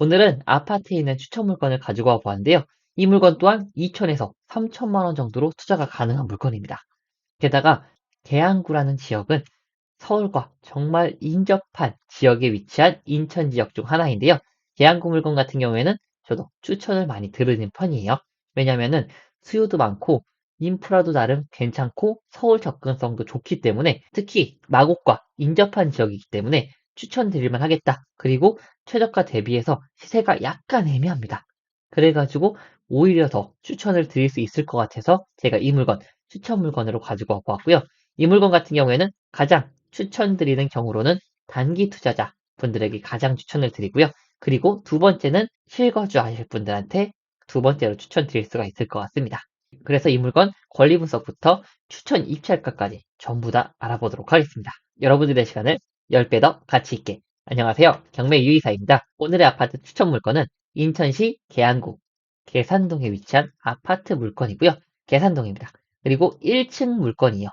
오늘은 아파트에 있는 추천 물건을 가지고 와 보았는데요. 이 물건 또한 2천에서 3천만 원 정도로 투자가 가능한 물건입니다. 게다가 계양구라는 지역은 서울과 정말 인접한 지역에 위치한 인천 지역 중 하나인데요. 계양구 물건 같은 경우에는 저도 추천을 많이 드리는 편이에요. 왜냐면은 수요도 많고 인프라도 나름 괜찮고 서울 접근성도 좋기 때문에 특히 마곡과 인접한 지역이기 때문에 추천드릴만 하겠다. 그리고 최저가 대비해서 시세가 약간 애매합니다. 그래가지고 오히려 더 추천을 드릴 수 있을 것 같아서 제가 이 물건 추천 물건으로 가지고 와보았고요. 이 물건 같은 경우에는 가장 추천드리는 경우로는 단기 투자자 분들에게 가장 추천을 드리고요. 그리고 두 번째는 실거주 하실 분들한테 두 번째로 추천드릴 수가 있을 것 같습니다. 그래서 이 물건 권리 분석부터 추천 입찰가까지 전부 다 알아보도록 하겠습니다. 여러분들의 시간을 10배 더 가치 있게. 안녕하세요. 경매 유이사입니다. 오늘의 아파트 추천 물건은 인천시 계양구 계산동에 위치한 아파트 물건이고요. 계산동입니다. 그리고 1층 물건이요.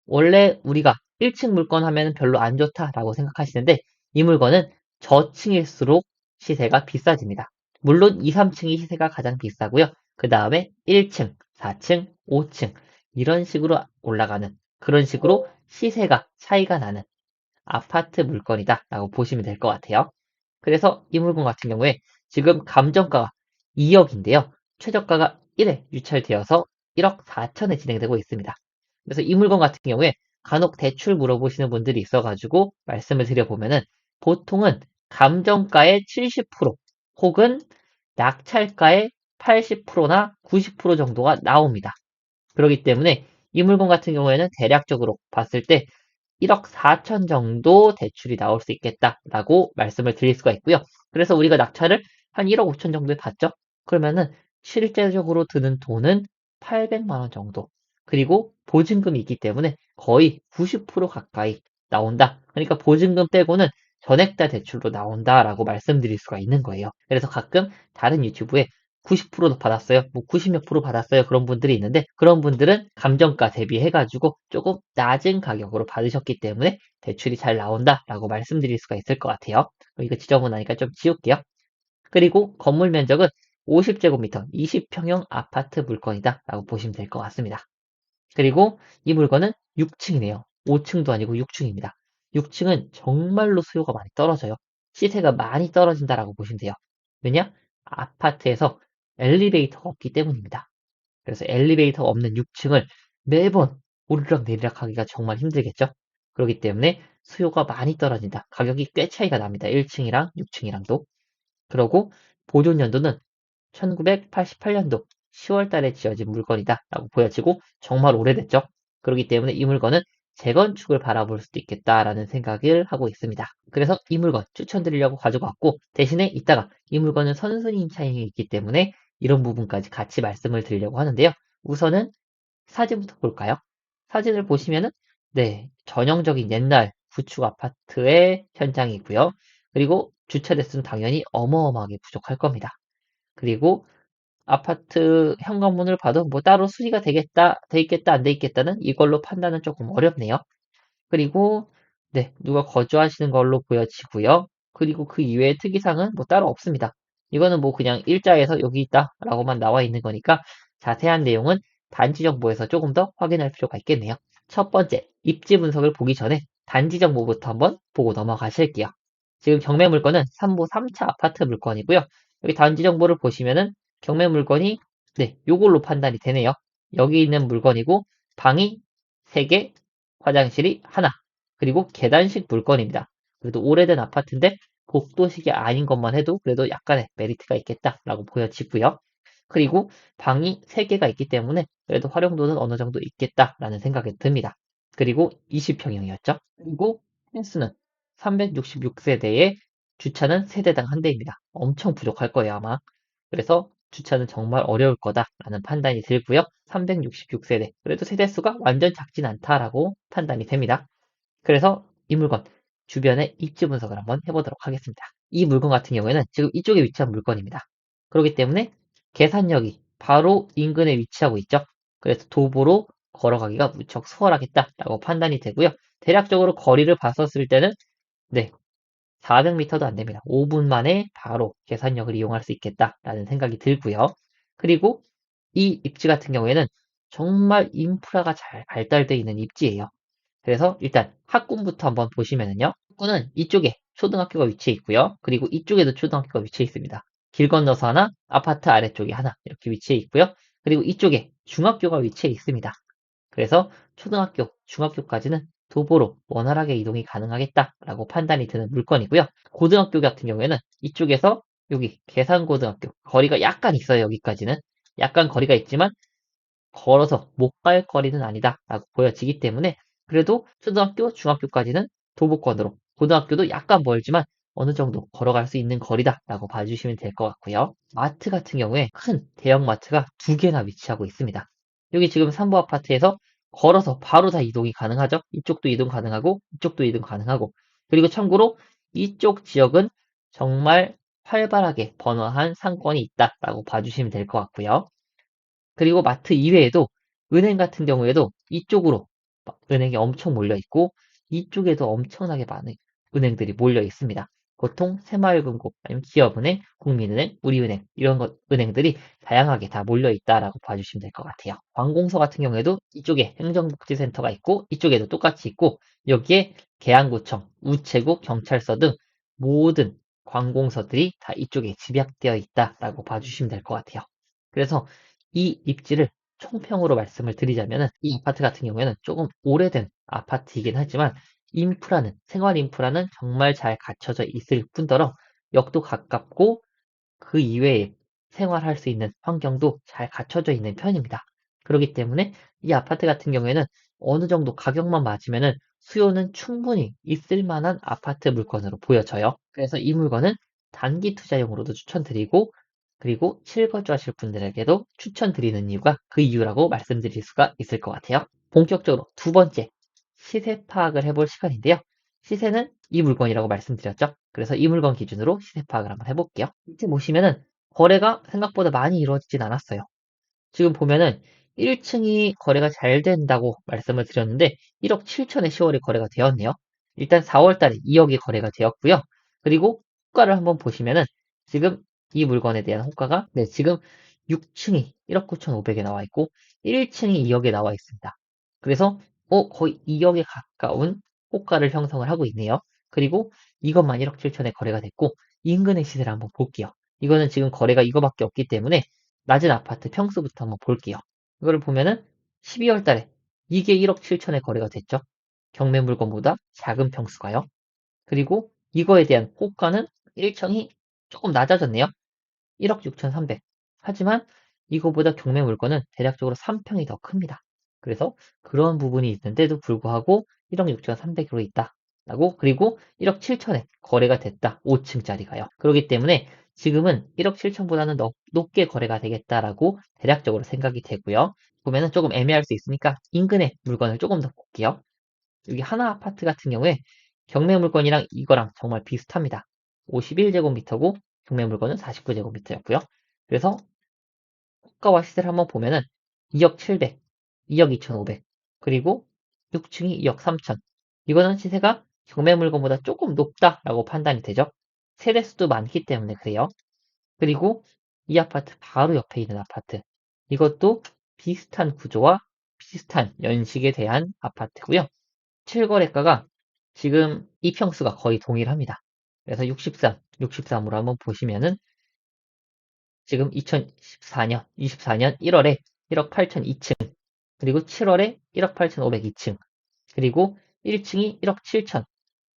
원래 우리가 1층 물건 하면 별로 안 좋다라고 생각하시는데 이 물건은 저층일수록 시세가 비싸집니다. 물론 2, 3층이 시세가 가장 비싸고요. 그 다음에 1층, 4층, 5층 이런 식으로 올라가는 그런 식으로 시세가 차이가 나는 아파트 물건이다 라고 보시면 될 것 같아요. 그래서 이 물건 같은 경우에 지금 감정가가 2억인데요. 최저가가 1에 유찰되어서 1억 4천에 진행되고 있습니다. 그래서 이 물건 같은 경우에 간혹 대출 물어보시는 분들이 있어가지고 말씀을 드려보면은 보통은 감정가의 70% 혹은 낙찰가의 80%나 90% 정도가 나옵니다. 그렇기 때문에 이 물건 같은 경우에는 대략적으로 봤을 때 1억 4천 정도 대출이 나올 수 있겠다라고 말씀을 드릴 수가 있고요. 그래서 우리가 낙찰을 한 1억 5천 정도에 받죠. 그러면은 실제적으로 드는 돈은 800만 원 정도. 그리고 보증금이 있기 때문에 거의 90% 가까이 나온다. 그러니까 보증금 빼고는 전액 다 대출로 나온다라고 말씀드릴 수가 있는 거예요. 그래서 가끔 다른 유튜브에 90%도 받았어요. 뭐 90몇 프로 받았어요. 그런 분들이 있는데 그런 분들은 감정가 대비해가지고 조금 낮은 가격으로 받으셨기 때문에 대출이 잘 나온다라고 말씀드릴 수가 있을 것 같아요. 이거 지저분하니까 좀 지울게요. 그리고 건물 면적은 50제곱미터 20평형 아파트 물건이다 라고 보시면 될 것 같습니다. 그리고 이 물건은 6층이네요. 5층도 아니고 6층입니다. 6층은 정말로 수요가 많이 떨어져요. 시세가 많이 떨어진다라고 보시면 돼요. 왜냐? 아파트에서 엘리베이터가 없기 때문입니다. 그래서 엘리베이터가 없는 6층을 매번 오르락내리락 하기가 정말 힘들겠죠? 그렇기 때문에 수요가 많이 떨어진다. 가격이 꽤 차이가 납니다. 1층이랑 6층이랑도. 그러고 보존 연도는 1988년도 10월 달에 지어진 물건이다 라고 보여지고 정말 오래됐죠. 그렇기 때문에 이 물건은 재건축을 바라볼 수도 있겠다라는 생각을 하고 있습니다. 그래서 이 물건 추천드리려고 가지고 왔고 대신에 이따가 이 물건은 선순위 차익이 있기 때문에 이런 부분까지 같이 말씀을 드리려고 하는데요. 우선은 사진부터 볼까요? 사진을 보시면은 네, 전형적인 옛날 구축 아파트의 현장이고요. 그리고 주차 대수는 당연히 어마어마하게 부족할 겁니다. 그리고 아파트 현관문을 봐도 뭐 따로 수리가 되겠다, 돼 있겠다, 안 돼 있겠다는 이걸로 판단은 조금 어렵네요. 그리고 네, 누가 거주하시는 걸로 보여지고요. 그리고 그 이외의 특이사항은 뭐 따로 없습니다. 이거는 뭐 그냥 일자에서 여기 있다라고만 나와 있는 거니까 자세한 내용은 단지 정보에서 조금 더 확인할 필요가 있겠네요. 첫 번째, 입지 분석을 보기 전에 단지 정보부터 한번 보고 넘어가실게요. 지금 경매 물건은 3부 3차 아파트 물건이고요. 여기 단지 정보를 보시면은 경매 물건이 네, 요걸로 판단이 되네요. 여기 있는 물건이고 방이 3개, 화장실이 하나, 그리고 계단식 물건입니다. 그래도 오래된 아파트인데 복도식이 아닌 것만 해도 그래도 약간의 메리트가 있겠다라고 보여지고요. 그리고 방이 3개가 있기 때문에 그래도 활용도는 어느 정도 있겠다라는 생각이 듭니다. 그리고 20평형이었죠. 그리고 펜스는 366세대에 주차는 세대당 한 대입니다. 엄청 부족할 거예요, 아마. 그래서 주차는 정말 어려울 거다라는 판단이 들고요. 366세대. 그래도 세대수가 완전 작진 않다라고 판단이 됩니다. 그래서 이 물건 주변의 입지 분석을 한번 해보도록 하겠습니다. 이 물건 같은 경우에는 지금 이쪽에 위치한 물건입니다. 그렇기 때문에 계산역이 바로 인근에 위치하고 있죠. 그래서 도보로 걸어가기가 무척 수월하겠다라고 판단이 되고요. 대략적으로 거리를 봤었을 때는 네, 400m도 안 됩니다. 5분 만에 바로 계산력을 이용할 수 있겠다라는 생각이 들고요. 그리고 이 입지 같은 경우에는 정말 인프라가 잘 발달되어 있는 입지예요. 그래서 일단 학군부터 한번 보시면은요. 학군은 이쪽에 초등학교가 위치해 있고요. 그리고 이쪽에도 초등학교가 위치해 있습니다. 길 건너서 하나, 아파트 아래쪽에 하나 이렇게 위치해 있고요. 그리고 이쪽에 중학교가 위치해 있습니다. 그래서 초등학교, 중학교까지는 도보로 원활하게 이동이 가능하겠다라고 판단이 드는 물건이고요. 고등학교 같은 경우에는 이쪽에서 여기 계산고등학교 거리가 약간 있어요. 여기까지는 약간 거리가 있지만 걸어서 못 갈 거리는 아니다라고 보여지기 때문에 그래도 초등학교, 중학교까지는 도보권으로 고등학교도 약간 멀지만 어느 정도 걸어갈 수 있는 거리다라고 봐주시면 될 것 같고요. 마트 같은 경우에 큰 대형 마트가 두 개나 위치하고 있습니다. 여기 지금 삼부 아파트에서 걸어서 바로 다 이동이 가능하죠. 이쪽도 이동 가능하고 이쪽도 이동 가능하고 그리고 참고로 이쪽 지역은 정말 활발하게 번화한 상권이 있다라고 봐주시면 될 것 같고요. 그리고 마트 이외에도 은행 같은 경우에도 이쪽으로 은행이 엄청 몰려 있고 이쪽에도 엄청나게 많은 은행들이 몰려 있습니다. 보통 새마을금고, 아니면 기업은행, 국민은행, 우리은행 이런 은행들이 다양하게 다 몰려 있다라고 봐주시면 될 것 같아요. 관공서 같은 경우에도 이쪽에 행정복지센터가 있고 이쪽에도 똑같이 있고 여기에 계양구청, 우체국, 경찰서 등 모든 관공서들이 다 이쪽에 집약되어 있다라고 봐주시면 될 것 같아요. 그래서 이 입지를 총평으로 말씀을 드리자면은 이 아파트 같은 경우에는 조금 오래된 아파트이긴 하지만 생활 인프라는 정말 잘 갖춰져 있을 뿐더러 역도 가깝고 그 이외에 생활할 수 있는 환경도 잘 갖춰져 있는 편입니다. 그렇기 때문에 이 아파트 같은 경우에는 어느 정도 가격만 맞으면은 수요는 충분히 있을 만한 아파트 물건으로 보여져요. 그래서 이 물건은 단기 투자용으로도 추천드리고 그리고 실거주하실 분들에게도 추천드리는 이유가 그 이유라고 말씀드릴 수가 있을 것 같아요. 본격적으로 두 번째 시세 파악을 해볼 시간인데요. 시세는 이 물건이라고 말씀드렸죠. 그래서 이 물건 기준으로 시세 파악을 한번 해볼게요. 밑에 보시면은 거래가 생각보다 많이 이루어지진 않았어요. 지금 보면은 1층이 거래가 잘 된다고 말씀을 드렸는데 1억 7천에 10월에 거래가 되었네요. 일단 4월 달에 2억이 거래가 되었고요. 그리고 호가를 한번 보시면은 지금 이 물건에 대한 호가가 네, 지금 6층이 1억 9천5백에 나와 있고 1층이 2억에 나와 있습니다. 그래서 거의 2억에 가까운 호가를 형성을 하고 있네요. 그리고 이것만 1억 7천에 거래가 됐고 인근의 시세를 한번 볼게요. 이거는 지금 거래가 이거밖에 없기 때문에 낮은 아파트 평수부터 한번 볼게요. 이거를 보면은 12월 달에 이게 1억 7천에 거래가 됐죠. 경매 물건보다 작은 평수가요. 그리고 이거에 대한 호가는 일청이 조금 낮아졌네요. 1억 6,300. 하지만 이거보다 경매 물건은 대략적으로 3평이 더 큽니다. 그래서 그런 부분이 있는데도 불구하고 1억 6,300으로 있다. 라고 그리고 1억 7천에 거래가 됐다. 5층짜리가요. 그렇기 때문에 지금은 1억 7천보다는 높게 거래가 되겠다라고 대략적으로 생각이 되고요. 보면은 조금 애매할 수 있으니까 인근의 물건을 조금 더 볼게요. 여기 하나 아파트 같은 경우에 경매 물건이랑 이거랑 정말 비슷합니다. 51제곱미터고 경매 물건은 49제곱미터였고요. 그래서 호가와 시세를 한번 보면은 2억 7백, 2억 2,500, 그리고 6층이 2억 3천. 이거는 시세가 경매 물건보다 조금 높다라고 판단이 되죠. 세대수도 많기 때문에 그래요. 그리고 이 아파트 바로 옆에 있는 아파트. 이것도 비슷한 구조와 비슷한 연식에 대한 아파트고요. 실거래가가 지금 이평수가 거의 동일합니다. 그래서 63으로 한번 보시면은 지금 2014년, 24년 1월에 1억 8천 2층, 그리고 7월에 1억 8천 5백 2층, 그리고 1층이 1억 7천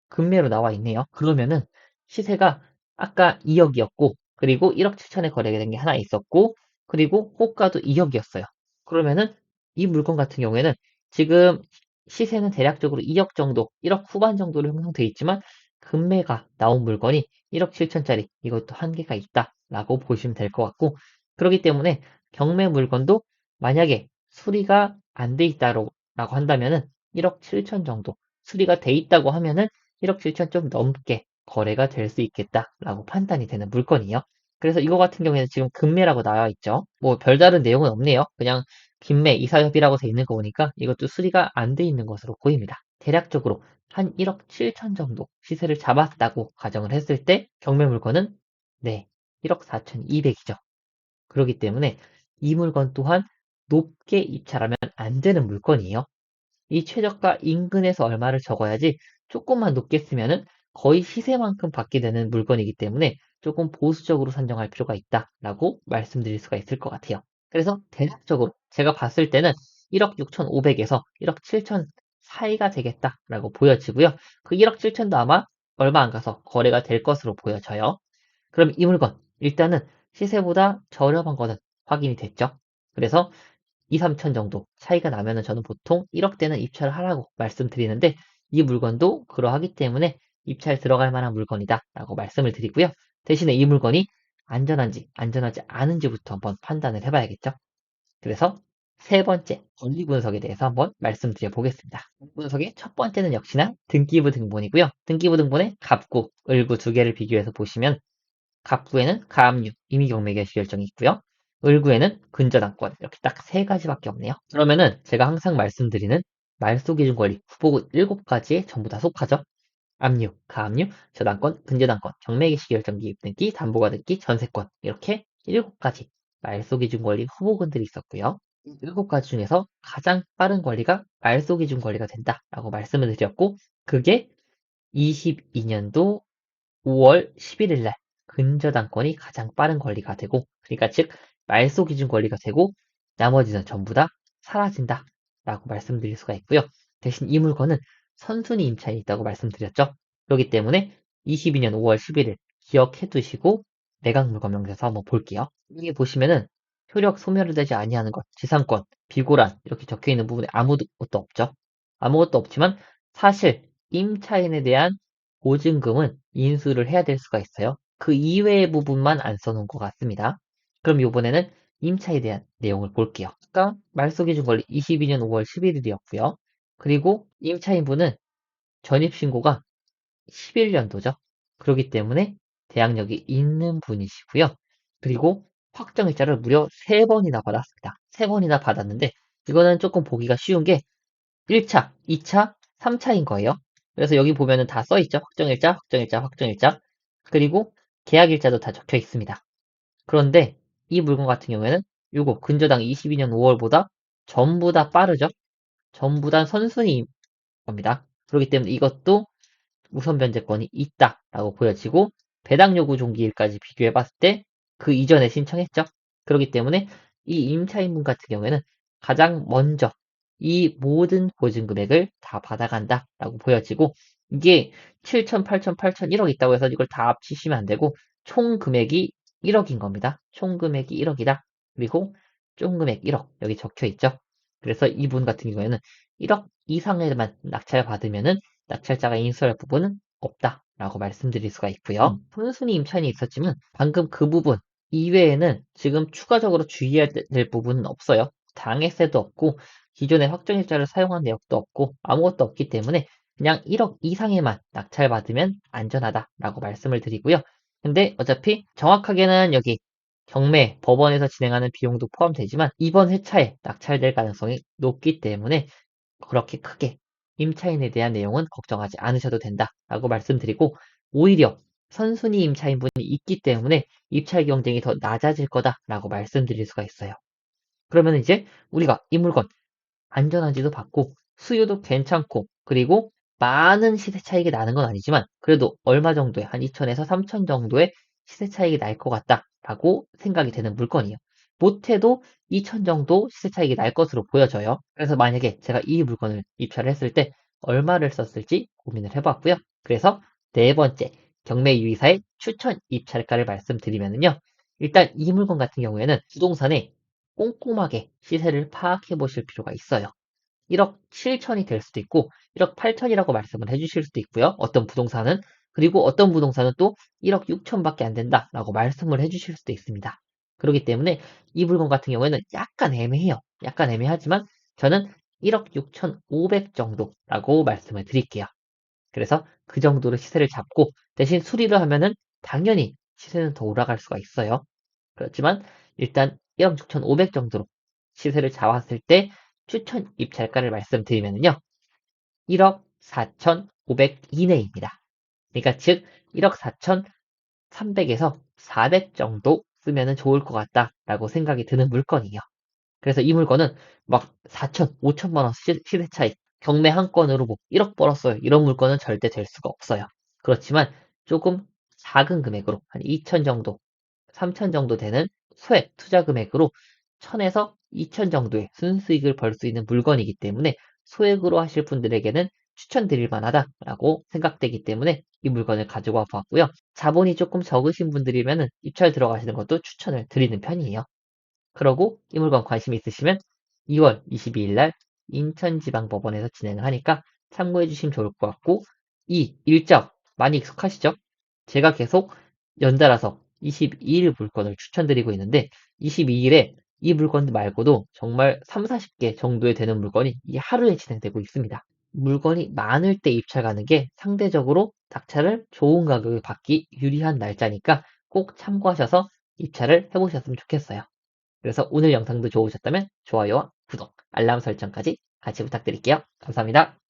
금매로 나와 있네요. 그러면은 시세가 아까 2억이었고, 그리고 1억 7천에 거래가 된 게 하나 있었고, 그리고 호가도 2억이었어요. 그러면은 이 물건 같은 경우에는 지금 시세는 대략적으로 2억 정도, 1억 후반 정도로 형성되어 있지만, 금매가 나온 물건이 1억 7천짜리, 이것도 한계가 있다라고 보시면 될 것 같고, 그렇기 때문에 경매 물건도 만약에 수리가 안 돼 있다라고 한다면은 1억 7천 정도, 수리가 돼 있다고 하면은 1억 7천 좀 넘게 거래가 될 수 있겠다라고 판단이 되는 물건이에요. 그래서 이거 같은 경우에는 지금 금매라고 나와 있죠. 뭐 별다른 내용은 없네요. 그냥 김매 이사협의라고 돼 있는 거 보니까 이것도 수리가 안 돼 있는 것으로 보입니다. 대략적으로 한 1억 7천 정도 시세를 잡았다고 가정을 했을 때 경매 물건은 네, 1억 4,200이죠. 그렇기 때문에 이 물건 또한 높게 입찰하면 안 되는 물건이에요. 이 최저가 인근에서 얼마를 적어야지 조금만 높게 쓰면은 거의 시세만큼 받게 되는 물건이기 때문에 조금 보수적으로 산정할 필요가 있다라고 말씀드릴 수가 있을 것 같아요. 그래서 대략적으로 제가 봤을 때는 1억 6,500에서 1억 7천 사이가 되겠다라고 보여지고요. 그 1억 7천도 아마 얼마 안 가서 거래가 될 것으로 보여져요. 그럼 이 물건 일단은 시세보다 저렴한 거는 확인이 됐죠. 그래서 2, 3천 정도 차이가 나면은 저는 보통 1억대는 입찰을 하라고 말씀드리는데 이 물건도 그러하기 때문에 입찰 들어갈 만한 물건이다 라고 말씀을 드리고요. 대신에 이 물건이 안전한지 안전하지 않은지부터 한번 판단을 해봐야겠죠. 그래서 세 번째 권리 분석에 대해서 한번 말씀드려 보겠습니다. 분석의 첫 번째는 역시나 등기부 등본이고요. 등기부 등본에 갑구, 을구 두 개를 비교해서 보시면 갑구에는 가압류, 임의경매 개시 결정이 있고요. 을구에는 근저당권 이렇게 딱 세 가지밖에 없네요. 그러면은 제가 항상 말씀드리는 말소 기준 권리 후보군 7가지에 전부 다 속하죠. 압류, 가압류, 저당권, 근저당권, 경매 개시 결정 기입 등기, 담보가 등기, 전세권 이렇게 7가지 말소 기준 권리 후보군들이 있었고요. 이 7가지 중에서 가장 빠른 권리가 말소 기준 권리가 된다라고 말씀을 드렸고 그게 22년도 5월 11일 날 근저당권이 가장 빠른 권리가 되고 그러니까 즉 말소 기준 권리가 되고 나머지는 전부 다 사라진다 라고 말씀드릴 수가 있고요. 대신 이 물건은 선순위 임차인이 있다고 말씀드렸죠. 그렇기 때문에 22년 5월 11일 기억해 두시고 매각 물건 명세서 한번 볼게요. 여기 보시면은 효력 소멸되지 아니하는 것, 지상권, 비고란 이렇게 적혀 있는 부분에 아무것도 없죠. 아무것도 없지만 사실 임차인에 대한 보증금은 인수를 해야 될 수가 있어요. 그 이외의 부분만 안 써놓은 것 같습니다. 그럼 이번에는 임차에 대한 내용을 볼게요. 아까 말소기준 권리 22년 5월 11일이었고요. 그리고 임차인분은 전입신고가 11년도죠. 그렇기 때문에 대항력이 있는 분이시고요. 그리고 확정일자를 무려 3번이나 받았습니다. 3번이나 받았는데 이거는 조금 보기가 쉬운 게 1차, 2차, 3차인 거예요. 그래서 여기 보면은 다 써있죠. 확정일자, 확정일자, 확정일자. 그리고 계약일자도 다 적혀 있습니다. 그런데 이 물건 같은 경우에는 요거 근저당 22년 5월보다 전부 다 빠르죠. 전부 다 선순위인 겁니다. 그렇기 때문에 이것도 우선 변제권이 있다라고 보여지고 배당 요구 종기일까지 비교해 봤을 때 그 이전에 신청했죠. 그렇기 때문에 이 임차인분 같은 경우에는 가장 먼저 이 모든 보증 금액을 다 받아간다라고 보여지고 이게 7천, 8천, 8천, 1억 있다고 해서 이걸 다 합치시면 안 되고 총 금액이 1억인 겁니다. 총 금액이 1억이다. 그리고 총 금액 1억 여기 적혀 있죠. 그래서 이분 같은 경우에는 1억 이상에만 낙찰 받으면은 낙찰자가 인수할 부분은 없다라고 말씀드릴 수가 있고요. 혼순위 임차인이 있었지만 방금 그 부분 이외에는 지금 추가적으로 주의해야 될 부분은 없어요. 당해세도 없고 기존의 확정일자를 사용한 내역도 없고 아무것도 없기 때문에 그냥 1억 이상에만 낙찰받으면 안전하다라고 말씀을 드리고요. 근데 어차피 정확하게는 여기 경매, 법원에서 진행하는 비용도 포함되지만 이번 회차에 낙찰될 가능성이 높기 때문에 그렇게 크게 임차인에 대한 내용은 걱정하지 않으셔도 된다라고 말씀드리고 오히려 선순위 임차인분이 있기 때문에 입찰 경쟁이 더 낮아질 거다라고 말씀드릴 수가 있어요. 그러면 이제 우리가 이 물건 안전한지도 봤고 수요도 괜찮고 그리고 많은 시세 차익이 나는 건 아니지만 그래도 얼마 정도의 한 2천에서 3천 정도의 시세 차익이 날 것 같다라고 생각이 되는 물건이에요. 못해도 2천 정도 시세 차익이 날 것으로 보여져요. 그래서 만약에 제가 이 물건을 입찰을 했을 때 얼마를 썼을지 고민을 해봤고요. 그래서 네 번째 경매 유의사의 추천 입찰가를 말씀드리면요. 일단 이 물건 같은 경우에는 부동산에 꼼꼼하게 시세를 파악해 보실 필요가 있어요. 1억 7천이 될 수도 있고 1억 8천이라고 말씀을 해주실 수도 있고요. 어떤 부동산은 그리고 어떤 부동산은 또 1억 6천밖에 안 된다라고 말씀을 해주실 수도 있습니다. 그렇기 때문에 이 물건 같은 경우에는 약간 애매해요. 약간 애매하지만 저는 1억 6천5백 정도라고 말씀을 드릴게요. 그래서 그 정도로 시세를 잡고 대신 수리를 하면은 당연히 시세는 더 올라갈 수가 있어요. 그렇지만 일단 1억 6천5백 정도로 시세를 잡았을 때 추천 입찰가를 말씀드리면요. 1억 4천 500 이내입니다. 그러니까 즉 1억 4,300에서 400 정도 쓰면 좋을 것 같다라고 생각이 드는 물건이에요. 그래서 이 물건은 막 4천, 5천만 원 시세 차익, 경매 한 건으로 뭐 1억 벌었어요. 이런 물건은 절대 될 수가 없어요. 그렇지만 조금 작은 금액으로 한 2천 정도, 3천 정도 되는 소액 투자 금액으로 1,000에서 2천 정도의 순수익을 벌 수 있는 물건이기 때문에 소액으로 하실 분들에게는 추천드릴 만하다라고 생각되기 때문에 이 물건을 가지고 와 보았고요. 자본이 조금 적으신 분들이면 입찰 들어가시는 것도 추천을 드리는 편이에요. 그러고 이 물건 관심 있으시면 2월 22일 날 인천지방법원에서 진행을 하니까 참고해 주시면 좋을 것 같고 이 일정 많이 익숙하시죠? 제가 계속 연달아서 22일 물건을 추천드리고 있는데 22일에 이 물건 말고도 정말 3, 40개 정도에 되는 물건이 이 하루에 진행되고 있습니다. 물건이 많을 때 입찰 가는 게 상대적으로 낙찰을 좋은 가격에 받기 유리한 날짜니까 꼭 참고하셔서 입찰을 해보셨으면 좋겠어요. 그래서 오늘 영상도 좋으셨다면 좋아요와 구독, 알람 설정까지 같이 부탁드릴게요. 감사합니다.